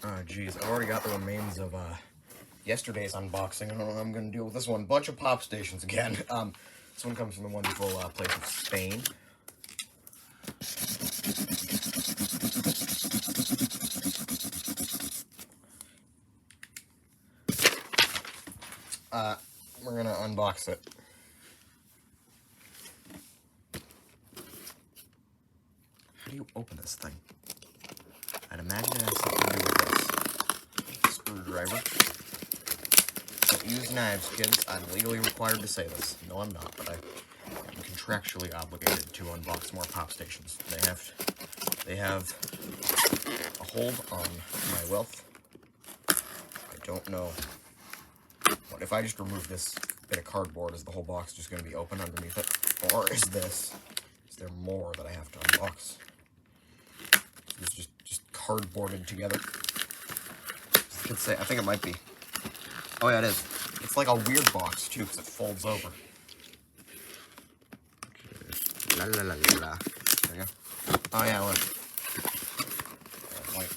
Oh, geez. I've already got the remains of yesterday's unboxing. I don't know what I'm going to do with this one. Bunch of pop stations again. This one comes from the wonderful place of Spain. We're going to unbox it. How do you open this thing? I'd imagine it has something to do with this. Screwdriver. Don't use knives, kids. I'm legally required to say this. No, I'm not, but I'm contractually obligated to unbox more pop stations. They have a hold on my wealth. I don't know. What if I just remove this bit of cardboard? Is the whole box just going to be open underneath it? Or is there more that I have to unbox? It's just cardboarded together. I could say, I think it might be. Oh yeah, it is. It's like a weird box too, because it folds over. La la la la la. There you go. Oh yeah, look. Wait,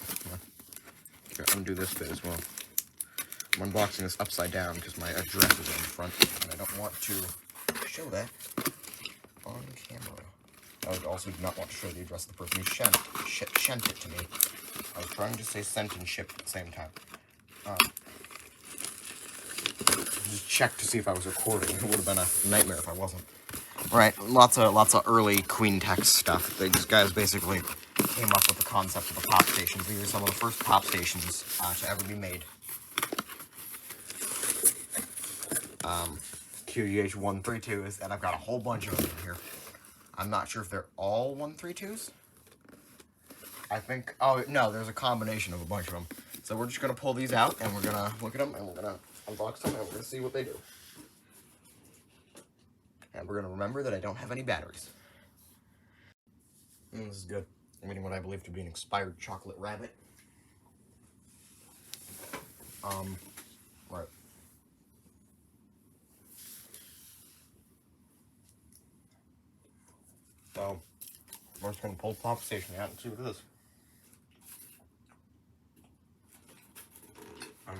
here, undo this bit as well. I'm unboxing this upside down because my address is in front, and I don't want to show that on camera. I would also not want to show the address of the person who sent it to me. I was trying to say sent and shipped at the same time. Just check to see if I was recording. It would have been a nightmare if I wasn't. Right, lots of early queentex stuff. These guys basically came up with the concept of the pop stations. These are some of the first pop stations to ever be made. QGH 132s, and I've got a whole bunch of them in here. I'm not sure if they're all 132s. I think, oh no, there's a combination of a bunch of them. So we're just gonna pull these out, and we're gonna look at them, and we're gonna unbox them, and we're gonna see what they do. And we're gonna remember that I don't have any batteries. This is good. I'm eating what I believe to be an expired chocolate rabbit. Right. So, we're just going to pull the pop station out and see what it is. And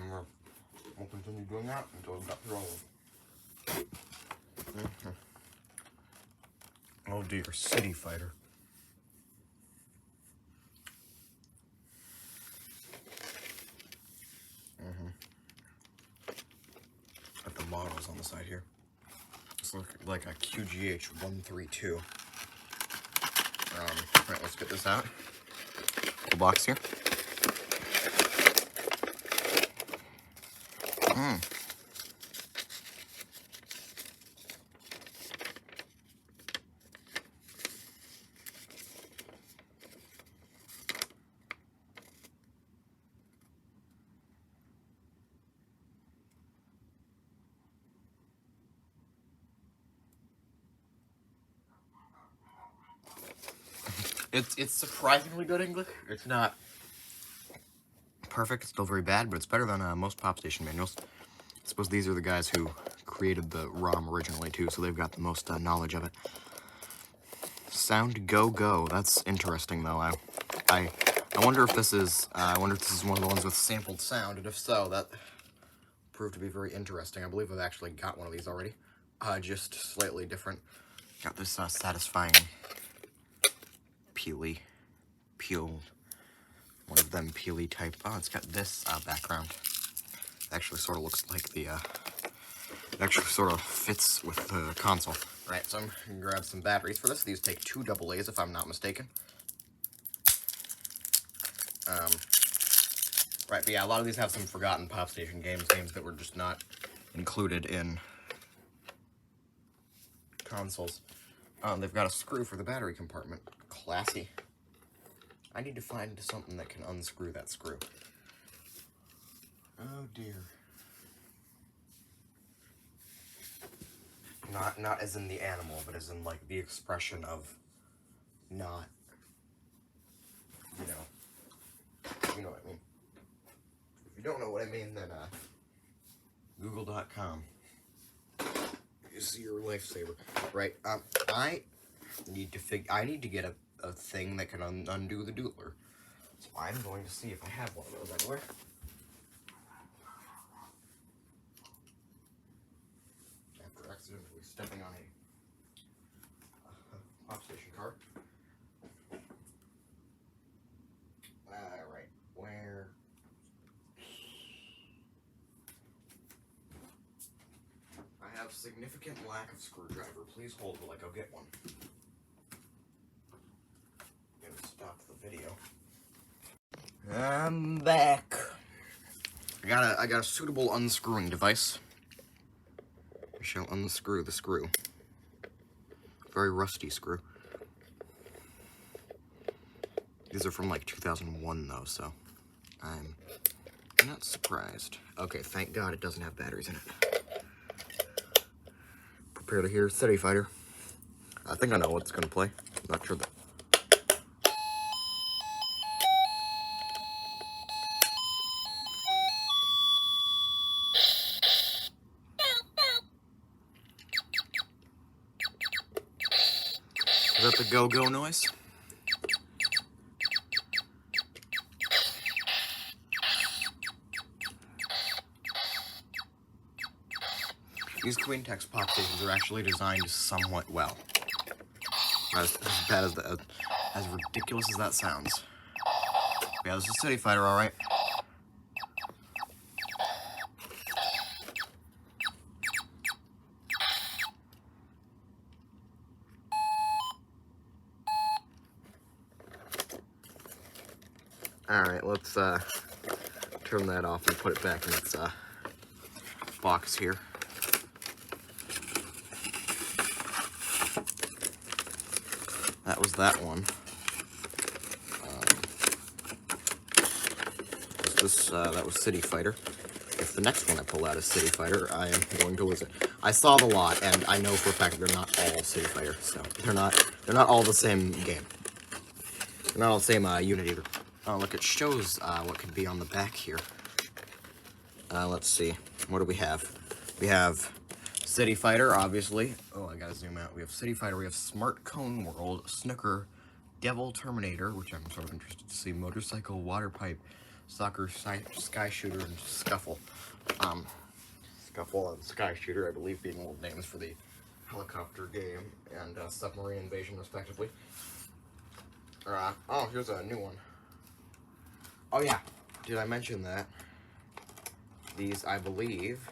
we'll continue doing that until we've got through all of them. Oh dear, City Fighter. Got the models on the side here. This looks like a QGH 132. Right, let's get this out. The box here. It's surprisingly good English. It's not perfect, it's still very bad, but it's better than most pop station manuals. I suppose these are the guys who created the ROM originally too, so they've got the most knowledge of it. Sound go go. That's interesting though. I wonder if this is one of the ones with sampled sound, and if so, that proved to be very interesting. I believe I've actually got one of these already, just slightly different. Got this satisfying peel, one of them peely type. Oh, it's got this background. It actually sort of looks like the, it actually sort of fits with the console. Right, so I'm gonna grab some batteries for this. These take 2 AA's if I'm not mistaken. Right, but yeah, a lot of these have some forgotten pop station games that were just not included in consoles. They've got a screw for the battery compartment. Classy. I need to find something that can unscrew that screw. Oh dear. Not as in the animal, but as in like the expression of not, you know what I mean. If you don't know what I mean, then google.com is your lifesaver. Right, I need to get a thing that can undo the doodler. So I'm going to see if I have one of those anywhere. After accidentally stepping on a pop station cart. Alright, where? I have significant lack of screwdriver. Please hold while I go get one. I'm gonna stop the video. I'm back. I got a suitable unscrewing device. I shall unscrew the screw. Very rusty screw. These are from like 2001 though, so I'm not surprised. Okay, thank God it doesn't have batteries in it. Prepare to hear City Fighter. I think I know what it's gonna play. I'm not sure that. Is that the go-go noise? These queentex pop stations are actually designed somewhat well. As bad as ridiculous as that sounds. Yeah, this is City Fighter, alright. Alright, let's turn that off and put it back in its box here. That was that one. That was City Fighter. If the next one I pull out is City Fighter, I am going to lose it. I saw the lot, and I know for a fact they're not all City Fighter, so they're not all the same game. They're not all the same unit either. Oh, look, it shows what could be on the back here. Let's see. What do we have? We have City Fighter, obviously. Oh, I gotta zoom out. We have City Fighter, we have Smart Cone World, Snooker, Devil Terminator, which I'm sort of interested to see, Motorcycle, Water Pipe, Soccer, Sky Shooter, and Scuffle. Scuffle and Sky Shooter, I believe, being old names for the helicopter game and submarine invasion, respectively. Oh, here's a new one. Oh yeah, did I mention that? These, I believe,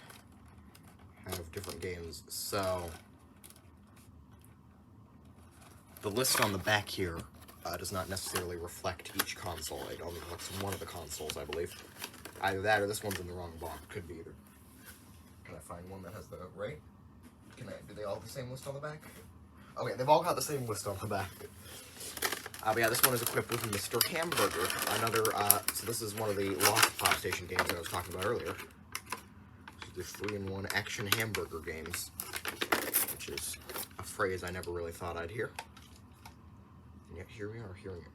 have different games. So, the list on the back here does not necessarily reflect each console. It only reflects one of the consoles, I believe. Either that or this one's in the wrong box. Could be either. Can I find one that has the right? Do they all have the same list on the back? Okay, they've all got the same list on the back. But yeah, this one is equipped with Mr. Hamburger. Another, so this is one of the Lost Pop Station games that I was talking about earlier. The 3-in-1 action hamburger games, which is a phrase I never really thought I'd hear. And yet here we are hearing it.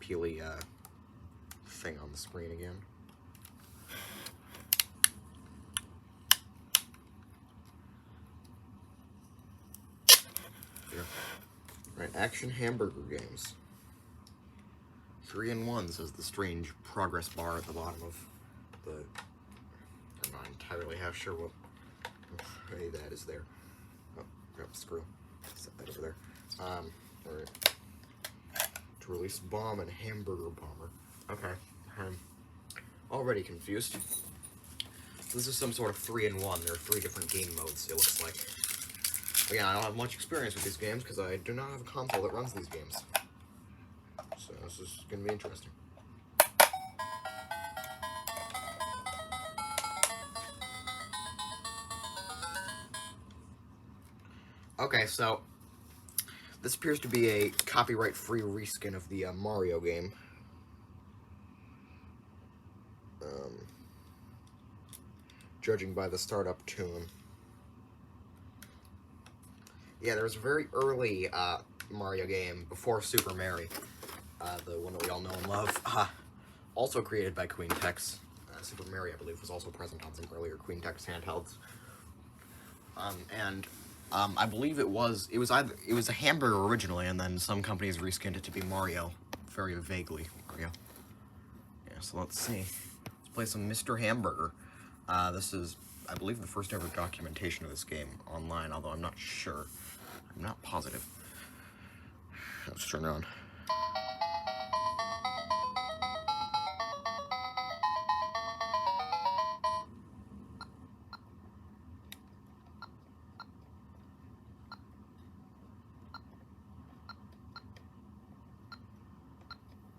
Peely thing on the screen again. Here. Right, action hamburger games. 3-in-1 says the strange progress bar at the bottom of the. I'm not entirely half sure what way that is there. Oh, grab a screw. Set that over there. Alright. To release bomb and hamburger bomber. Okay. I'm already confused. This is some sort of 3-in-1. There are 3 different game modes, it looks like. Again, I don't have much experience with these games because I do not have a console that runs these games. So this is going to be interesting. Okay, so this appears to be a copyright-free reskin of the Mario game. Judging by the startup tune. Yeah, there was a very early Mario game before Super Mario, the one that we all know and love, also created by queentex. Super Mario, I believe, was also present on some earlier queentex handhelds. And I believe it was a hamburger originally, and then some companies reskinned it to be Mario, very vaguely Mario. Yeah, so let's see. Let's play some Mr. Hamburger. This is, I believe, the first ever documentation of this game online, although I'm not sure. I'm not positive. Let's turn it on.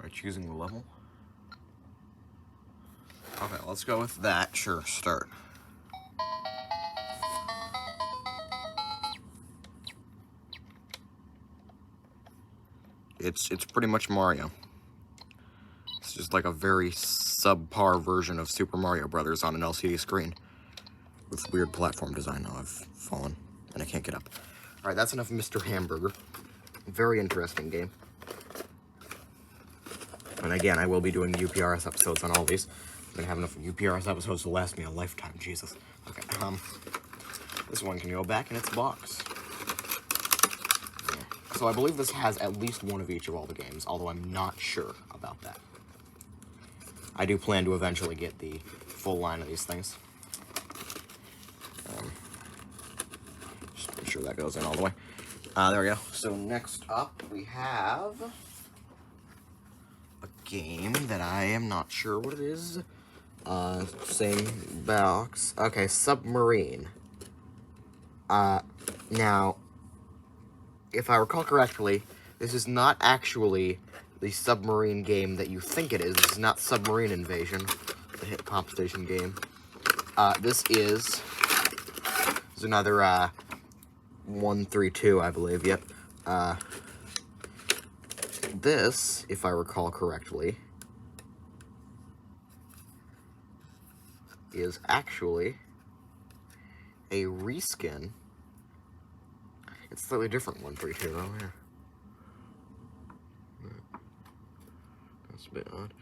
By choosing the level. Okay, let's go with that. Sure, start. It's pretty much Mario. It's just like a very subpar version of Super Mario Brothers on an LCD screen with weird platform design. Now I've fallen and I can't get up. All right, that's enough of Mr. Hamburger. Very interesting game. And again, I will be doing UPRS episodes on all these. I'm gonna have enough UPRS episodes to last me a lifetime. Jesus. Okay. This one can go back in its box. So I believe this has at least one of each of all the games, although I'm not sure about that. I do plan to eventually get the full line of these things. Just make sure that goes in all the way. There we go. So next up we have a game that I am not sure what it is. Same box. Okay, Submarine. Now, if I recall correctly, this is not actually the submarine game that you think it is. This is not Submarine Invasion, the hit pop station game. This is another 132, I believe. Yep. This, if I recall correctly, is actually a reskin. It's a slightly different 132 though. Here. That's a bit odd.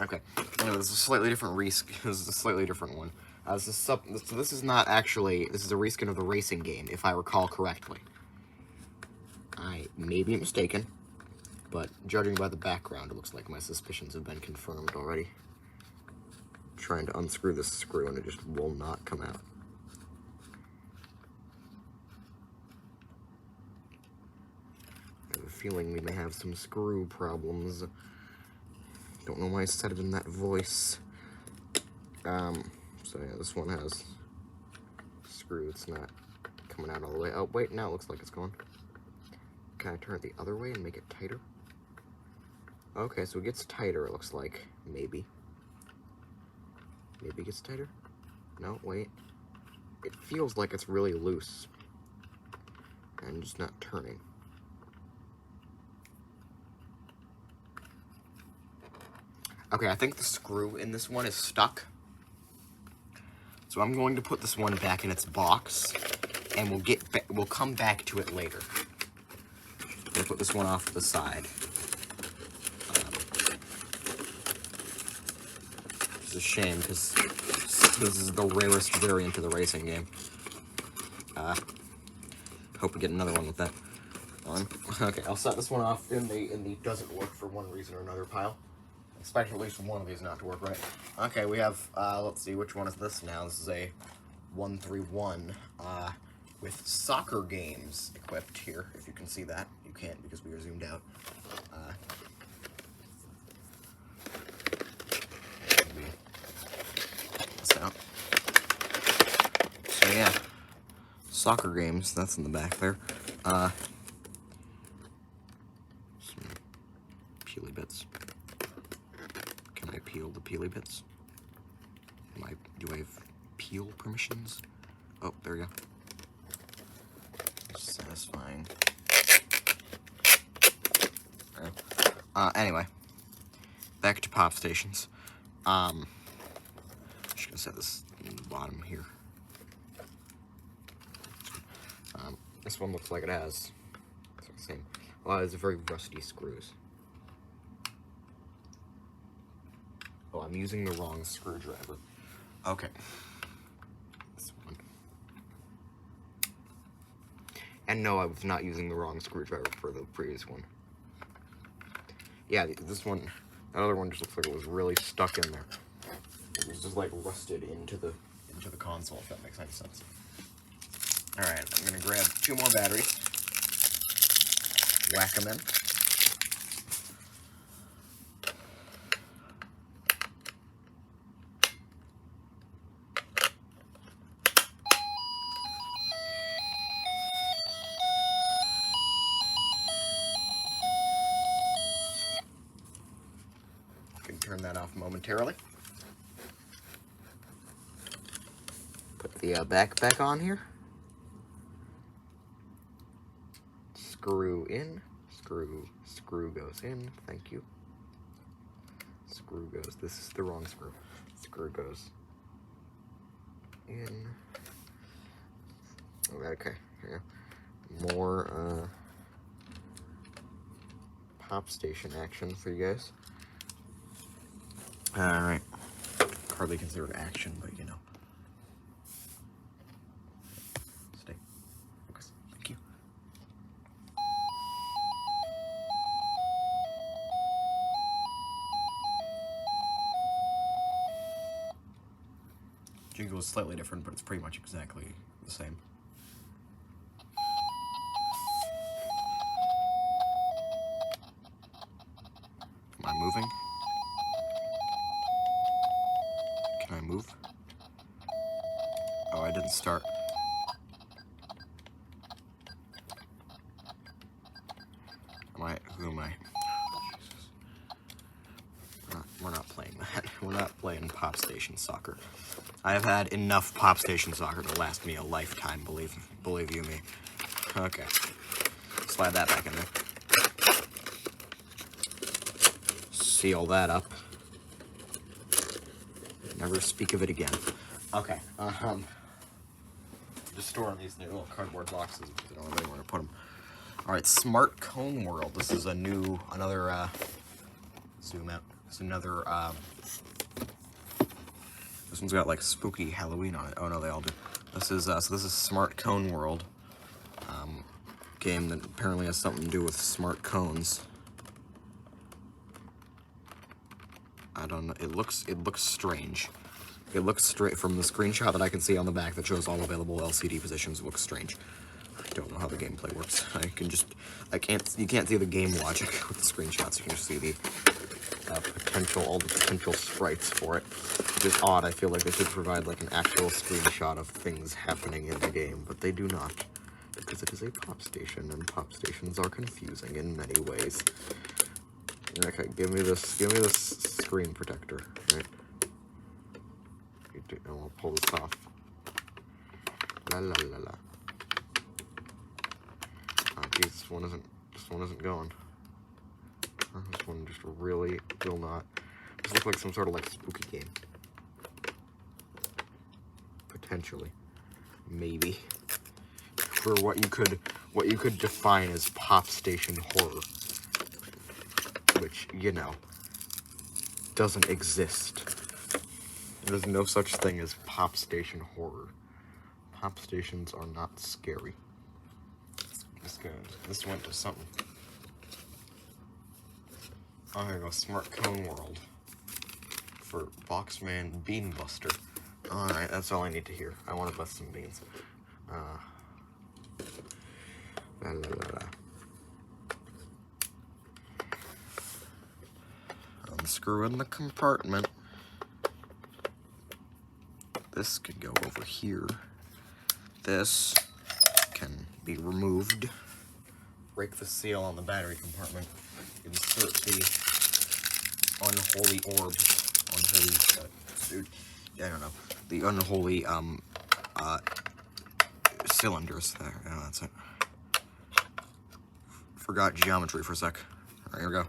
Okay, anyway, this is a slightly different reskin. This is a slightly different one. So this is not actually. This is a reskin of the racing game, if I recall correctly. I may be mistaken, but judging by the background, it looks like my suspicions have been confirmed already. I'm trying to unscrew this screw and it just will not come out. Feeling we may have some screw problems. Don't know why I said it in that voice. So yeah, this one has a screw that's not coming out all the way. Oh wait, now it looks like it's gone. Can I turn it the other way and make it tighter? Okay, so it gets tighter, it looks like. Maybe. Maybe it gets tighter? No, wait. It feels like it's really loose. And just not turning. Okay, I think the screw in this one is stuck. So I'm going to put this one back in its box, and we'll come back to it later. I'm gonna put this one off to the side. It's a shame because this is the rarest variant of the racing game. Hope we get another one with that on. Okay, I'll set this one off in the doesn't work for one reason or another pile. Expect at least one of these not to work right. Okay, we have, let's see, which one is this now? This is a 131 with soccer games equipped here, if you can see that. You can't because we are zoomed out. So yeah, soccer games, that's in the back there. Some peely bits. Can I peel the peely bits? Do I have peel permissions? Oh, there we go. Satisfying. Okay. Anyway, back to pop stations. Just gonna set this in the bottom here. This one looks like it has. Same. Well, it's very rusty screws. Oh, I'm using the wrong screwdriver. Okay. This one. And no, I was not using the wrong screwdriver for the previous one. Yeah, this one, that other one just looks like it was really stuck in there. It was just like rusted into the console, if that makes any sense. Alright, I'm gonna grab 2 more batteries. Whack them in. Turn that off momentarily. Put the back on here. Screw in. Screw goes in. Thank you. Screw goes. This is the wrong screw. Screw goes in. Okay. Here. More pop station action for you guys. Alright. Hardly considered action, but you know. Stay. Focus. Thank you. Jingle is slightly different, but it's pretty much exactly the same. Am I moving? Can I move? Oh, I didn't start. Who am I? Jesus. We're not playing that. We're not playing Pop Station Soccer. I have had enough Pop Station Soccer to last me a lifetime, believe you me. Okay. Slide that back in there. Seal that up. Never speak of it again. Okay, just storing these little cardboard boxes because I don't have anywhere to put them. All right, Smart Cone World. This is another, zoom out. It's another, this one's got like spooky Halloween on it. Oh no, they all do. This is, so this is Smart Cone World. Game that apparently has something to do with smart cones. I don't know. It looks strange. It looks straight from the screenshot that I can see on the back that shows all available LCD positions. It looks strange. I don't know how the gameplay works. You can't see the game logic with the screenshots. You can just see the all the potential sprites for it, which is odd. I feel like they should provide like an actual screenshot of things happening in the game, but they do not, because it is a pop station, and pop stations are confusing in many ways. Okay, give me this screen protector, right? And we'll pull this off. La la la la. Oh geez, this one isn't going. This one just really will not. This looks like some sort of like spooky game. Potentially. Maybe. For what you could define as pop station horror. Which, you know, doesn't exist. There's no such thing as pop station horror. Pop stations are not scary. This went to something. Oh, here we go. Smart Cone World. For Boxman Bean Buster. Alright, that's all I need to hear. I want to bust some beans. La la la la. Unscrew in the compartment. This can go over here. This can be removed. Break the seal on the battery compartment. Insert the unholy orbs. I don't know. The unholy, cylinders there. Yeah, that's it. Forgot geometry for a sec. Alright, here we go.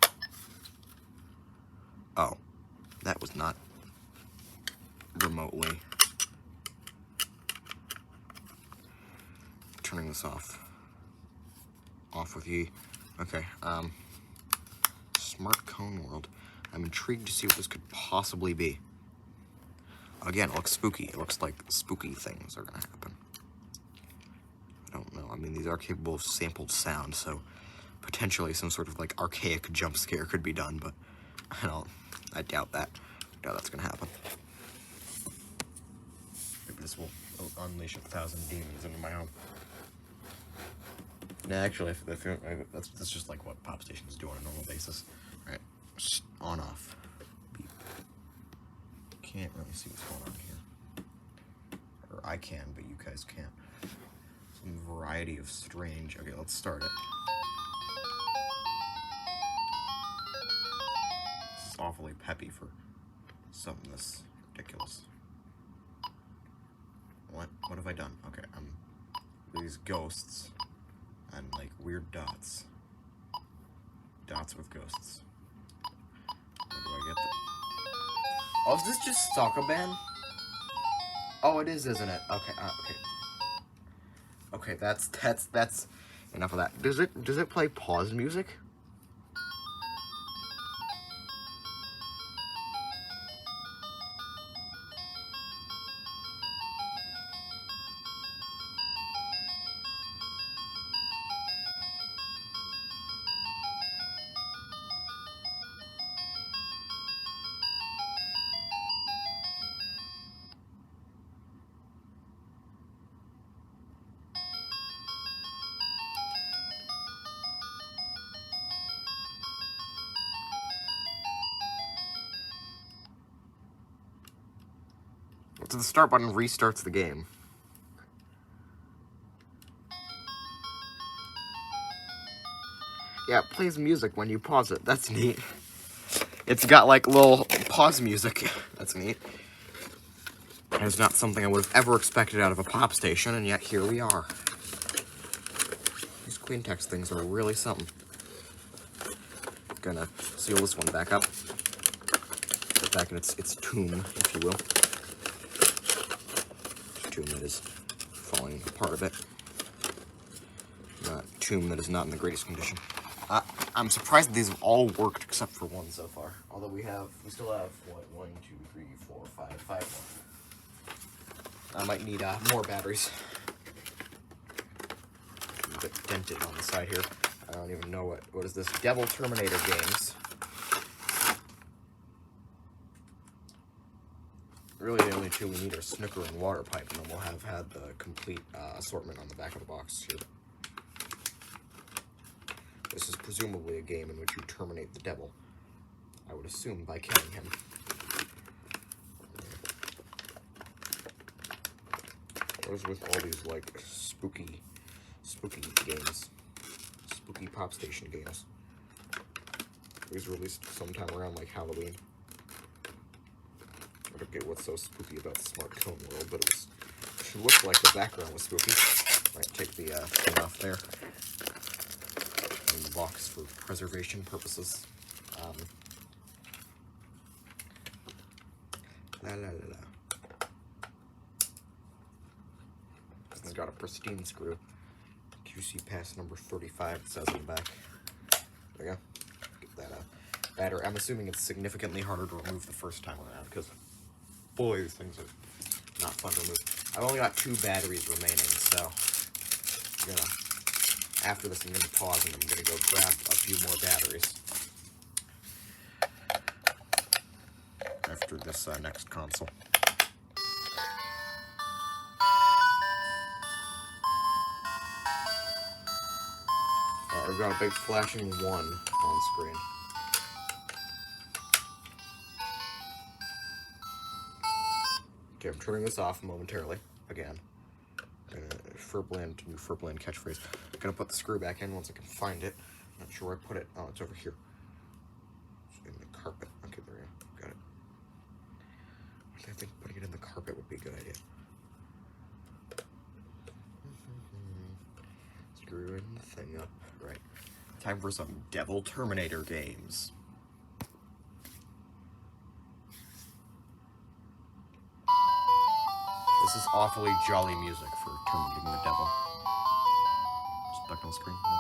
Oh, that was not remotely. Turning this off. Off with ye. Okay, Smart Cone World. I'm intrigued to see what this could possibly be. Again, it looks spooky. It looks like spooky things are gonna happen. I don't know. mean, these are capable of sampled sound, so potentially some sort of like archaic jump scare could be done, but I doubt that. I doubt that's gonna happen. Maybe this will unleash 1,000 demons into my home. Nah, actually, that's just like what pop stations do on a normal basis. All right, on off. Beep. Can't really see what's going on here. Or I can, but you guys can't. Some variety of strange. Okay, let's start it. This is awfully peppy for something this ridiculous. What have I done? Okay, these ghosts and like weird dots. Dots with ghosts. Where do I get them? Oh, is this just Soccer Band? Oh, it is, isn't it? Okay, okay. Okay, that's enough of that. Does it play pause music? So the start button restarts the game. Yeah, it plays music when you pause it. That's neat. It's got like little pause music. That's neat. It's not something I would have ever expected out of a pop station, and yet here we are. These queentex things are really something. Gonna seal this one back up. Put it back in its tomb, if you will. Tomb that is falling apart a bit. Tomb that is not in the greatest condition. I'm surprised that these have all worked except for one so far. Although we still have what, 1, 2, 3, 4, 5 more. I might need more batteries. A bit dented on the side here. I don't even know what is this? Devil Terminator Games. Really, the only two we need are snooker and water pipe, and then we'll have had the complete assortment on the back of the box here. This is presumably a game in which you terminate the devil. I would assume by killing him. What is with all these like spooky games? Spooky pop station games. These were released sometime around like Halloween. I don't get what's so spooky about the smart cone world, but it looked like the background was spooky. Might take the thing off there. In the box for preservation purposes. This has got a pristine screw. QC pass number 35, it says on the back. There you go. Get that battery. I'm assuming it's significantly harder to remove the first time around, because boy, these things are not fun to remove. I've only got 2 batteries remaining, so after this I'm going to pause and I'm going to go grab a few more batteries. After this next console. I've got a big flashing 1 on screen. Okay, I'm turning this off momentarily, again. New fjorblunde catchphrase. I'm gonna put the screw back in once I can find it. I'm not sure where I put it. Oh, it's over here. It's in the carpet. Okay, there we go. Got it. I think putting it in the carpet would be a good idea. Screwing the thing up. Right. Time for some Devil Terminator games. This is awfully jolly music for terminating the devil. Just back on the screen. No.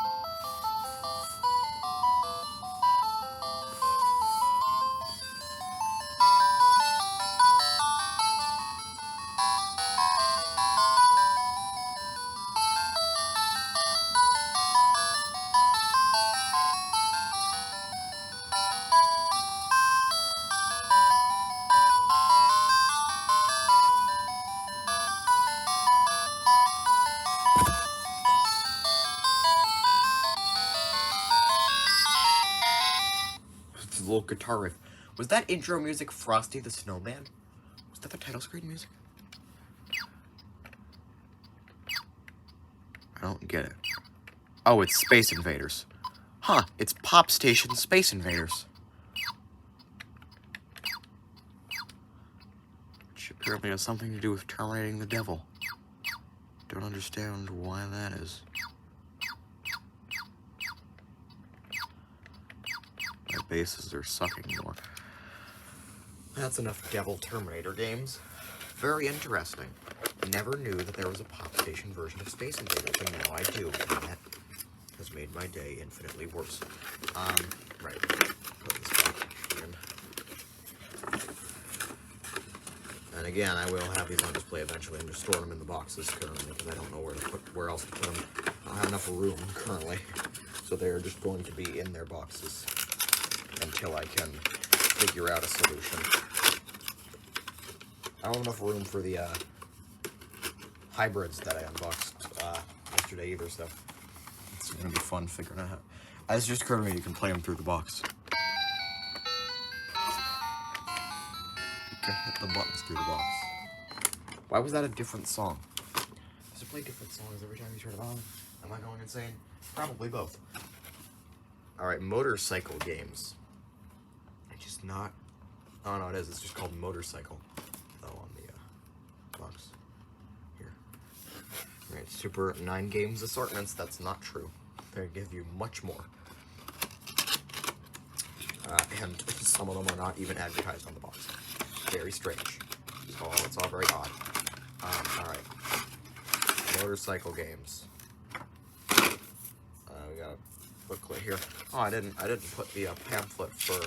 cool guitar riff. Was that intro music Frosty the Snowman? Was that the title screen music? I don't get it. Oh, it's Space Invaders. Huh, it's Pop Station Space Invaders. Which apparently has something to do with terminating the devil. Don't understand why that is. My basses are sucking more. That's enough Devil Terminator games. Very interesting. Never knew that there was a Pop Station version of Space Invaders, and now I do, and that has made my day infinitely worse. Right. Put this back in. And again, I will have these on display eventually. I'm just storing them in the boxes currently because I don't know where else to put them. I don't have enough room currently, so they're just going to be in their boxes until I can figure out a solution. I don't have enough room for the hybrids that I unboxed yesterday either, so it's gonna be fun figuring out how. As just occurred to me, you can play them through the box. You can hit the buttons through the box. Why was that a different song? Does it play different songs every time you turn it on? Am I going insane? Probably both. Alright, motorcycle games. It's just not... Oh no, it is. It's just called Motorcycle. Oh, on the box. Here. Alright, Super 9 games assortments. That's not true. They give you much more. And some of them are not even advertised on the box. Very strange. It's all very odd. Alright. Motorcycle games. We got a booklet here. Oh, I didn't put the pamphlet for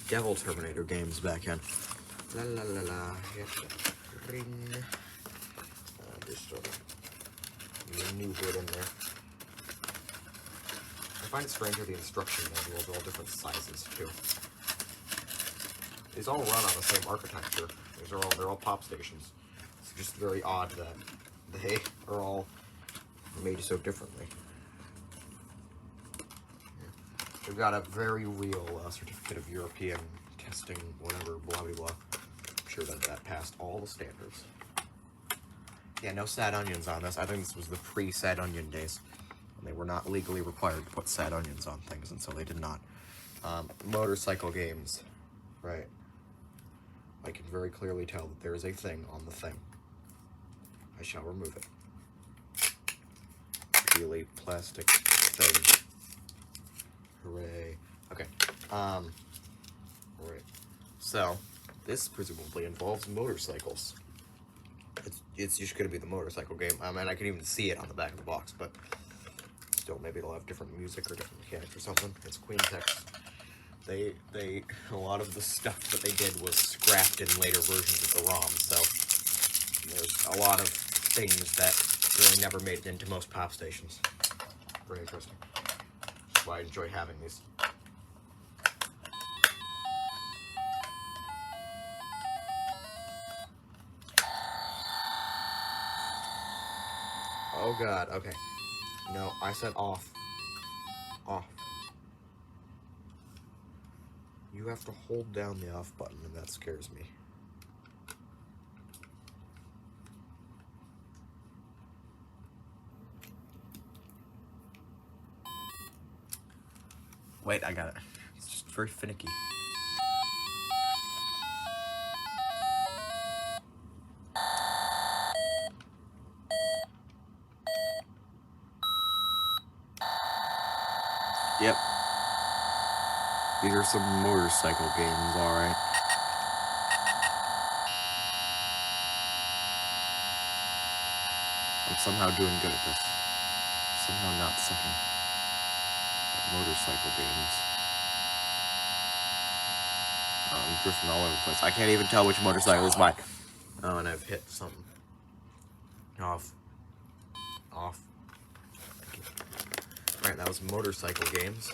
Devil Terminator games back in. La la la la. Ring. Just a new bit in there. I find it strange that the instruction manuals are all different sizes too. These all run on the same architecture. They're all pop stations. It's just very odd that they are all made so differently. We've got a very real certificate of European testing, whatever, blah blah blah. I'm sure that passed all the standards. Yeah, no sad onions on this. I think this was the pre-sad onion days. They were not legally required to put sad onions on things, and so they did not. Motorcycle games. Right. I can very clearly tell that there is a thing on the thing. I shall remove it. Peely plastic thing. Hooray. Okay. Right. So, this presumably involves motorcycles. It's just going to be the motorcycle game. I mean, I can even see it on the back of the box, but still, maybe it'll have different music or different mechanics or something. It's queentex. A lot of the stuff that they did was scrapped in later versions of the ROM, so there's a lot of things that really never made it into most pop stations. Very interesting. That's why I enjoy having these. Oh god, okay. No, I said off. Off. You have to hold down the off button, and that scares me. Wait, I got it. It's just very finicky. Yep. These are some motorcycle games, alright. I'm somehow doing good at this. Somehow not sucking at motorcycle games. I'm drifting all over the place. I can't even tell which motorcycle is mine. Oh, and I've hit something. Off. Off. Alright, that was motorcycle games.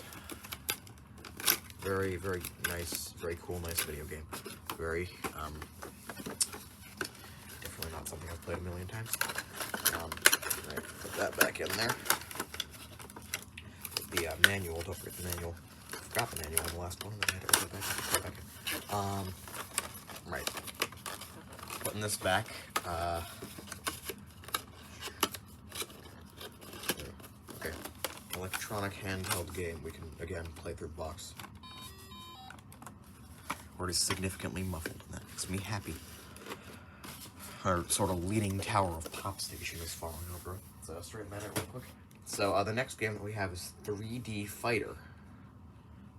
Very, very nice, very cool, nice video game. Very, definitely not something I've played a million times. Right, put that back in there. The manual, don't forget the manual forgot the manual on the last one. And I had to go back. Right. Putting this back. Okay. Electronic handheld game. We can, again, play through the box. Word is significantly muffled, and that makes me happy. Our sort of leaning tower of Pop Station is falling over. So straighten that out real quick. So the next game that we have is 3D Fighter.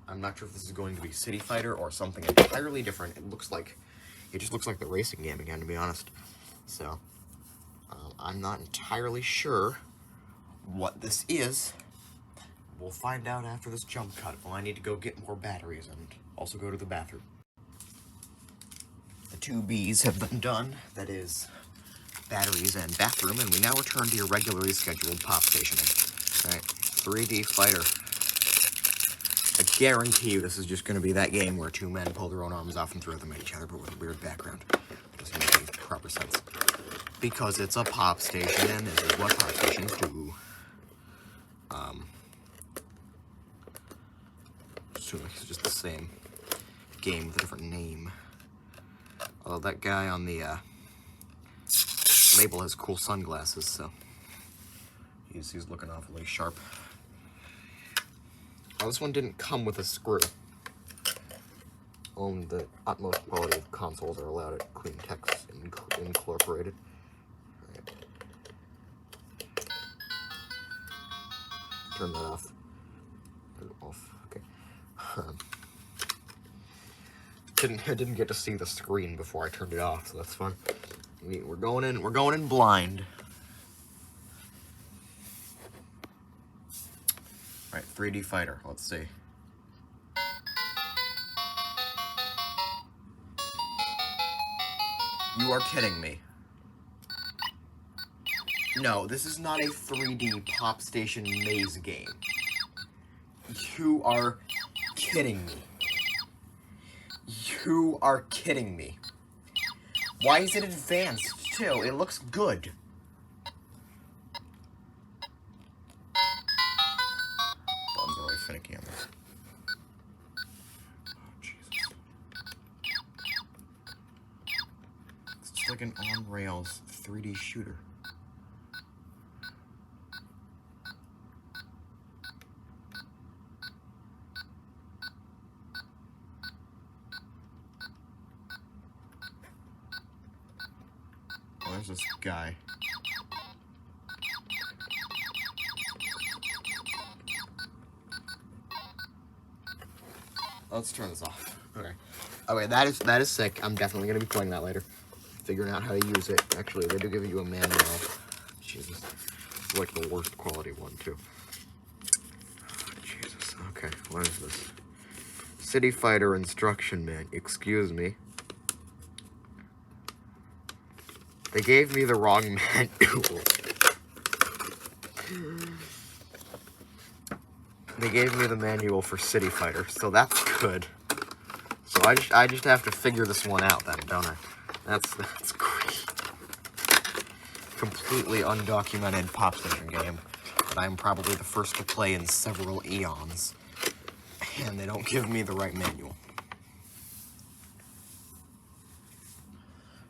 I'm not sure if this is going to be City Fighter or something entirely different. It just looks like the racing game again, to be honest. So I'm not entirely sure what this is. We'll find out after this jump cut. Well, I need to go get more batteries and also go to the bathroom. The two B's have been done. That is batteries and bathroom, and we now return to your regularly scheduled pop stationing. Alright, 3D Fighter. I guarantee you this is just going to be that game where two men pull their own arms off and throw them at each other, but with a weird background. It doesn't make any proper sense. Because it's a pop station, and this is what pop stations do. Assuming it's just the same game with a different name. Although that guy on the label has cool sunglasses, so he's looking awfully sharp. Oh, this one didn't come with a screw. Only the utmost quality of consoles are allowed at Queentex Incorporated. Right. Turn that off. Turn it off. Okay. I didn't get to see the screen before I turned it off, so that's fun. We're going in blind. Right, 3D Fighter. Let's see. You are kidding me. No, this is not a 3D Pop Station maze game. You are kidding me. You are kidding me. Why is it advanced, too? It looks good. Buttons are really finicky on this. Oh, Jesus. It's just like an on-rails 3D shooter. There's this guy. Let's turn this off. Okay. Okay, that is sick. I'm definitely gonna be playing that later. Figuring out how to use it. Actually, they do give you a manual. Jesus. It's like the worst quality one, too. Jesus. Okay, what is this? City Fighter instruction man. Excuse me. They gave me the wrong manual. They gave me the manual for City Fighter, so that's good. So I just have to figure this one out then, don't I? That's great. Completely undocumented Pop Station game that I'm probably the first to play in several eons. And they don't give me the right manual.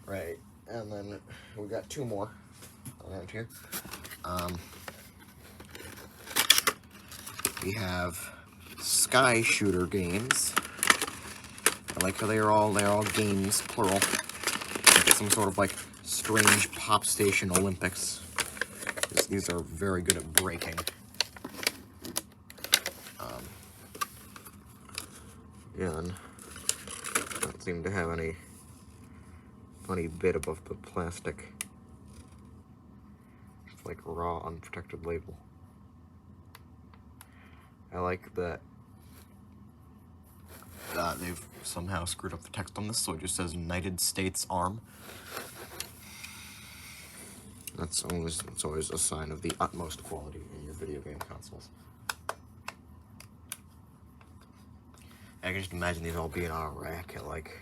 Right. And then we got two more around here. We have Sky Shooter games. I like how they're all games, plural. Like some sort of like strange Pop Station Olympics. These are very good at breaking. And don't seem to have any funny bit above the plastic. It's like raw, unprotected label. I like that they've somehow screwed up the text on this, so it just says United States Arm. It's always a sign of the utmost quality in your video game consoles. I can just imagine these all being on a rack at like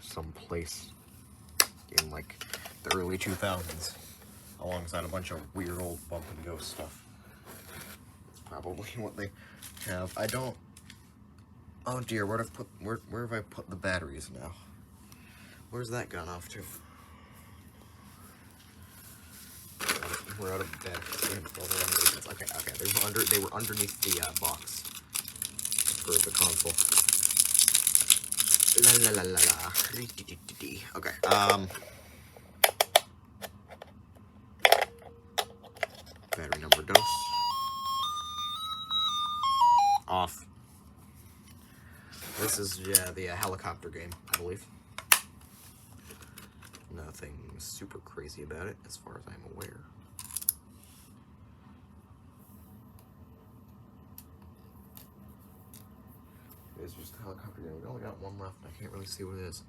some place in like the early 2000s, alongside a bunch of weird old bump and ghost stuff. It's probably what they have. I don't... Oh dear, where have I put the batteries now? Where's that gone off to? We're out of batteries. Okay, they were underneath the box for the console. La la la la la. Okay, battery number dos. Off. This is the helicopter game, I believe. Nothing super crazy about it, as far as I'm aware. It's just a helicopter game. We only got one left. I can't really see what it is.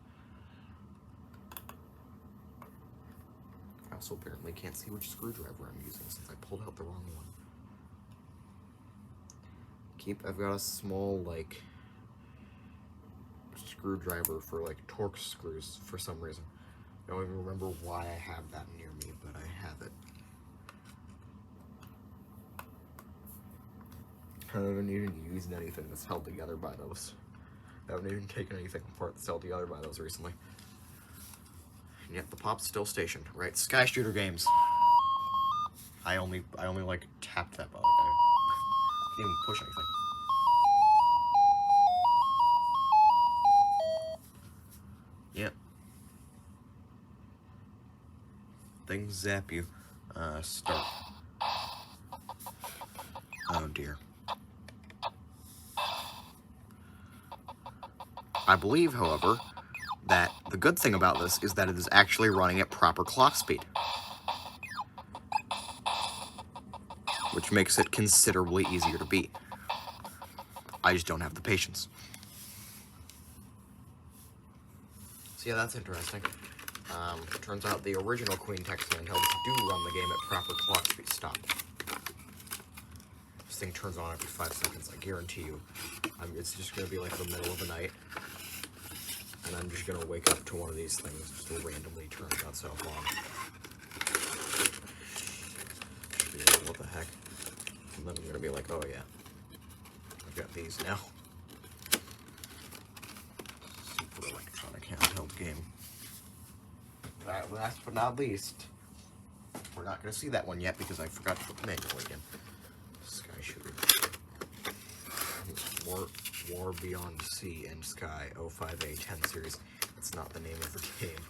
I also apparently can't see which screwdriver I'm using since I pulled out the wrong one. I've got a small, like, screwdriver for, like, torque screws for some reason. I don't even remember why I have that near me, but I have it. I haven't even used anything that's held together by those. I haven't even taken anything apart that's held together by those recently. And yet the pop's still stationed, right? Sky Shooter games. I only like tapped that button. I didn't even push anything. Yep. Things zap you. Start. Oh dear. I believe, however, that the good thing about this is that it is actually running at proper clock speed, which makes it considerably easier to beat. I just don't have the patience. So yeah, that's interesting. Turns out the original queentex handhelds do run the game at proper clock speed. Stop. This thing turns on every 5 seconds, I guarantee you. It's just going to be like the middle of the night, and I'm just going to wake up to one of these things just randomly turns on itself on. What the heck? And then I'm going to be like, oh yeah, I've got these now. Super electronic handheld game. Last but not least, we're not going to see that one yet because I forgot to put the manual again. Sky Shooter. War Beyond Sea and Sky 05A10 series. It's not the name of the game.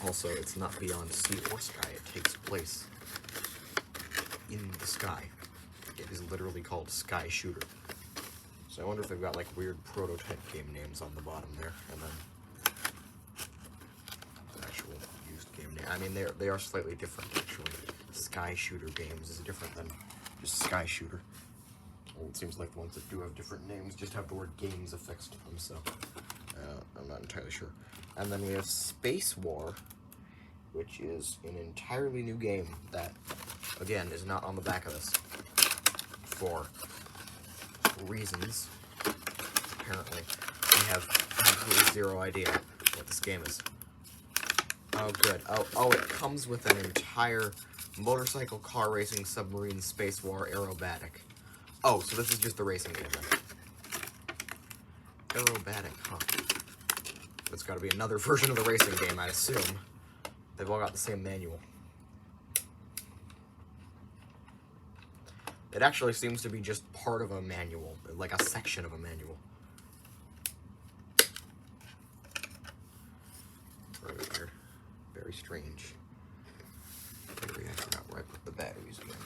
Also, it's not beyond sea or sky. It takes place in the sky. It is literally called Sky Shooter. So I wonder if they've got like weird prototype game names on the bottom there, and then actual used game name. I mean, they are slightly different actually. Sky Shooter games is different than just Sky Shooter. Well, it seems like the ones that do have different names just have the word games affixed to them, so I'm not entirely sure. And then we have Space War, which is an entirely new game that, again, is not on the back of this for reasons. Apparently, I have absolutely zero idea what this game is. Oh, good. Oh, it comes with an entire motorcycle, car racing, submarine, space war, aerobatic. Oh, so this is just the racing game then. Aerobatic, huh? It's got to be another version of the racing game, I assume. They've all got the same manual. It actually seems to be just part of a manual, like a section of a manual. Very weird. Very strange. Maybe I forgot where I put the batteries again.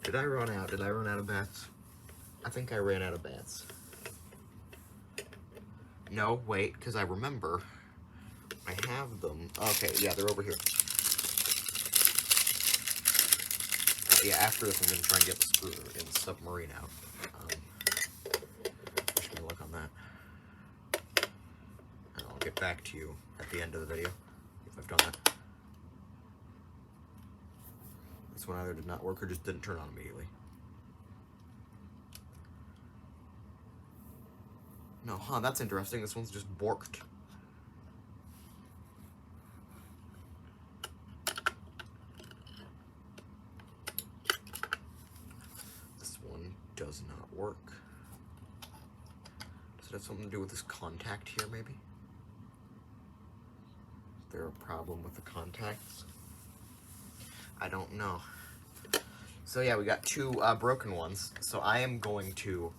Did I run out? Did I run out of bats? I think I ran out of bats. No, wait, because I remember I have them. Okay, yeah, they're over here. Yeah, after this, I'm going to try and get the screw in the submarine out. Wish me luck on that. And I'll get back to you at the end of the video if I've done that. This one either did not work or just didn't turn on immediately. No, huh, that's interesting. This one's just borked. not work. Does it have something to do with this contact here, maybe? Is there a problem with the contacts? I don't know. So yeah, we got two broken ones. So I am going to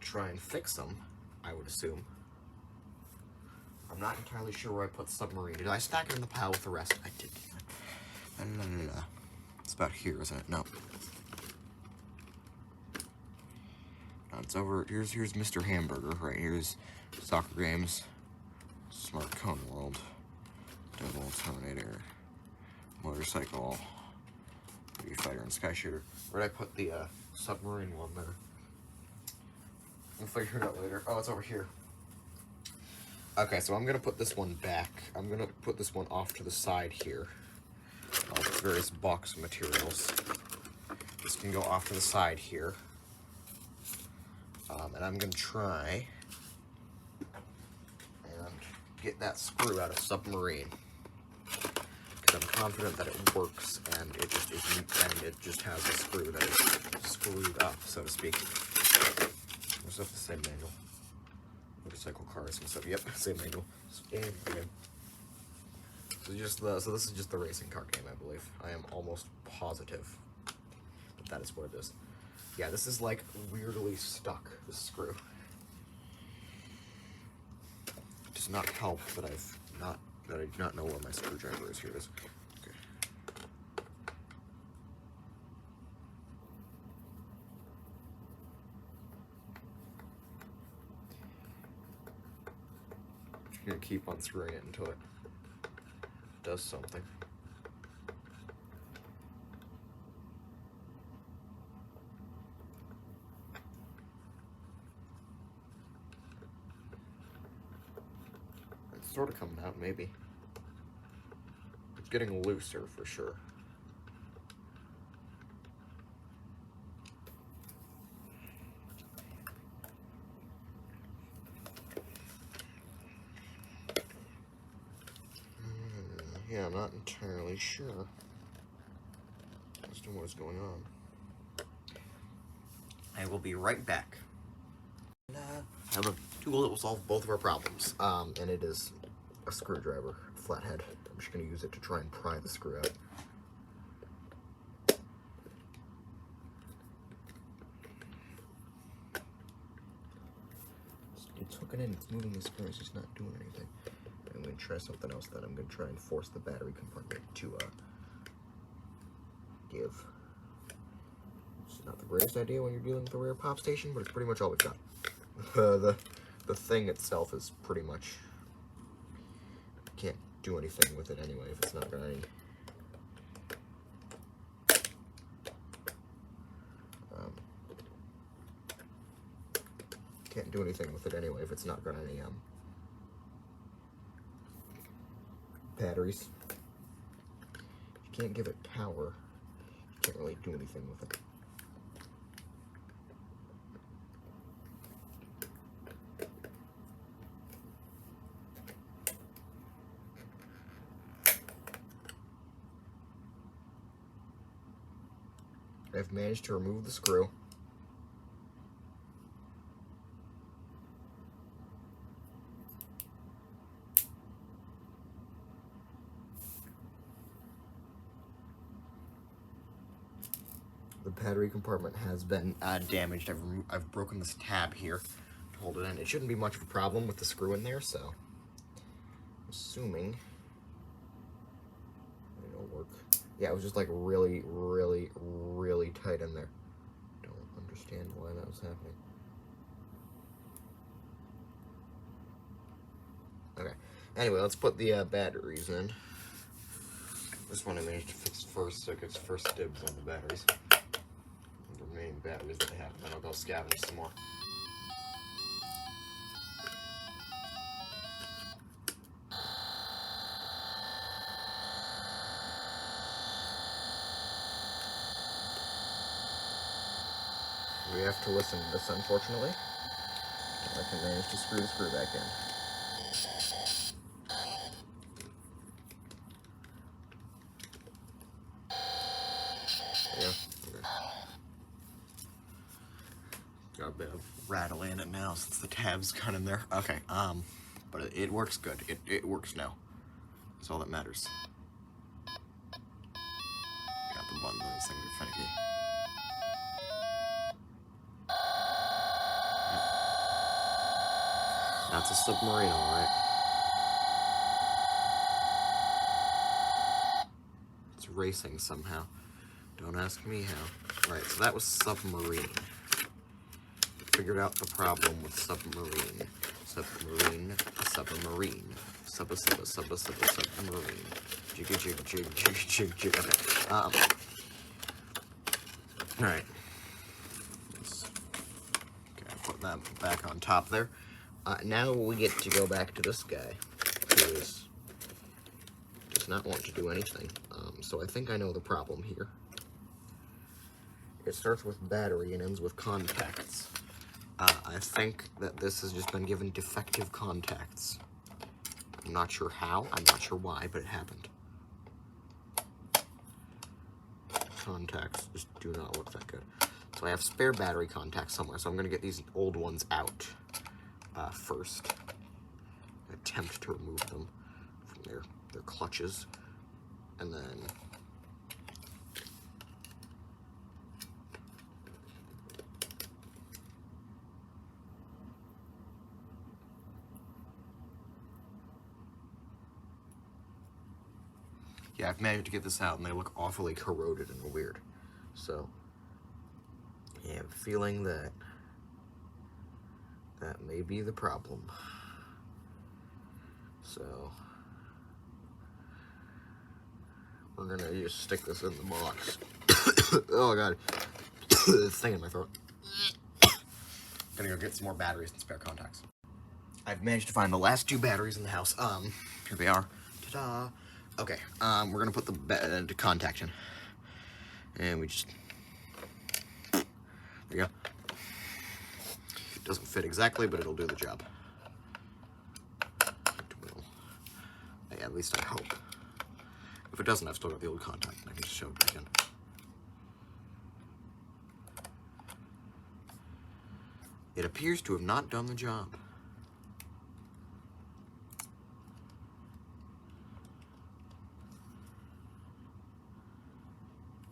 try and fix them, I would assume. I'm not entirely sure where I put submarine. Did I stack it in the pile with the rest? I did. It's about here, isn't it? No. No, it's over. Here's Mr. Hamburger. Right here's Soccer Games, Smart Cone World, Devil Terminator, Motorcycle, Beauty Fighter, and Sky Shooter. Where did I put the submarine one there? We'll figure it out later. Oh, it's over here. Okay, so I'm gonna put this one back. I'm gonna put this one off to the side here. All the various box materials. This can go off to the side here. And I'm gonna try and get that screw out of submarine. Because I'm confident that it works and it just isn't, and it just has a screw that is screwed up, so to speak. What's up the same manual? Motorcycle cars and stuff. Yep, same manual. Same game. So this is just the racing car game, I believe. I am almost positive that that is what it is. Yeah, this is like weirdly stuck, this screw. It does not help that I do not know where my screwdriver is. Here it is. Okay. I'm gonna keep on screwing it until it does something. It's sort of coming out, maybe. It's getting looser for sure. Yeah, I'm not entirely sure as to what is going on. I will be right back. I have a tool that will solve both of our problems, and it is a screwdriver, flathead. I'm just going to use it to try and pry the screw out. It's hooking in, it's moving the screw, it's just not doing anything. I'm going to try something else then. I'm going to try and force the battery compartment to give. It's not the greatest idea when you're dealing with a rare pop station, but it's pretty much all we've got. The thing itself is pretty much, can't do anything with it anyway if it's not got any can't do anything with it anyway if it's not got any batteries. You can't give it power. You can't really do anything with it. I've managed to remove the screw. The battery compartment has been damaged. I've broken this tab here to hold it in. It shouldn't be much of a problem with the screw in there, so I'm assuming it'll work. Yeah, it was just like really, really, really tight in there. Don't understand why that was happening. Okay. Anyway, let's put the batteries in. This one I managed to fix first, so it gets first dibs on the batteries. The remaining batteries that I have, and then I'll go scavenge some more. We have to listen to this, unfortunately. I can manage to screw the screw back in. Yeah. Okay. got a bit of rattle in it now since the tab's got in there. Okay, but it works good. It works now. That's all that matters. Got the buttons on these things are finicky. That's a submarine, alright. It's racing somehow. Don't ask me how. Right, so that was submarine. Figured out the problem with submarine. Submarine. Submarine. Jig. Okay. Alright. Okay, I'll put that back on top there. Now we get to go back to this guy, who does not want to do anything. So I think I know the problem here. It starts with battery and ends with contacts. I think that this has just been given defective contacts. I'm not sure how, I'm not sure why, but it happened. Contacts just do not look that good. So I have spare battery contacts somewhere, so I'm gonna get these old ones out first. Attempt to remove them from their clutches, and then yeah, I've managed to get this out, and they look awfully corroded and weird. So, yeah, I have a feeling that may be the problem. So, we're gonna just stick this in the box. Oh god, it's thing in my throat. Gonna go get some more batteries and spare contacts. I've managed to find the last 2 batteries in the house. Here they are. Ta-da! Okay, we're gonna put the contact in, and we just, there you go. Doesn't fit exactly, but it'll do the job. Yeah, at least I hope. If it doesn't, I've still got the old contact, and I can just show it back in. It appears to have not done the job.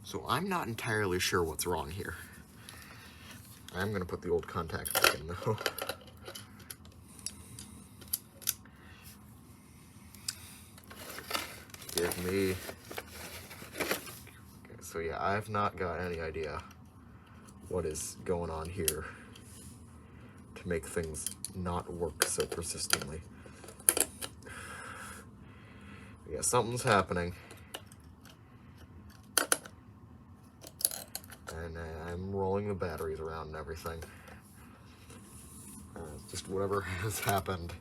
So I'm not entirely sure what's wrong here. I'm gonna put the old contact back in though. Give me. Okay, so yeah, I've not got any idea what is going on here to make things not work so persistently. Yeah, something's happening. And I'm rolling the batteries around and everything. Just whatever has happened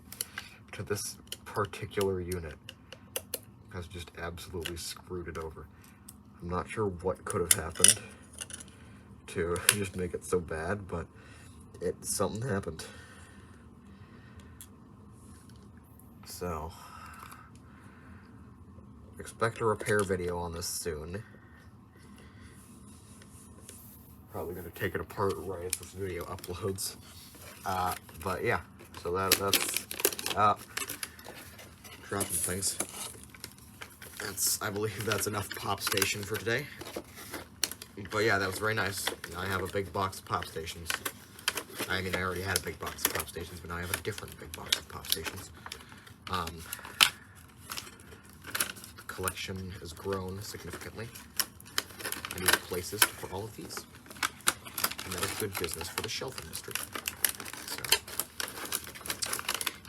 to this particular unit has just absolutely screwed it over. I'm not sure what could have happened to just make it so bad, but something happened. So, expect a repair video on this soon. Probably gonna take it apart right as this video uploads. But yeah, so that's dropping things. I believe that's enough pop station for today. But yeah, that was very nice. I have a big box of pop stations. I mean, I already had a big box of pop stations, but now I have a different big box of pop stations. The collection has grown significantly. I need places to put all of these. And that is good business for the shelf industry. So,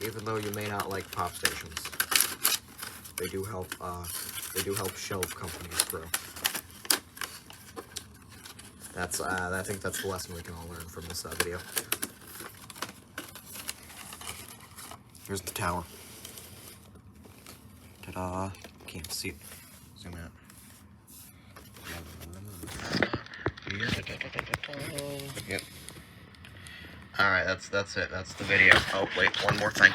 even though you may not like pop stations, they do help shelf companies grow. I think that's the lesson we can all learn from this video. Here's the tower. Ta-da! Can't see it. Zoom out. Yep. Alright, that's it. That's the video. Oh, wait, one more thing.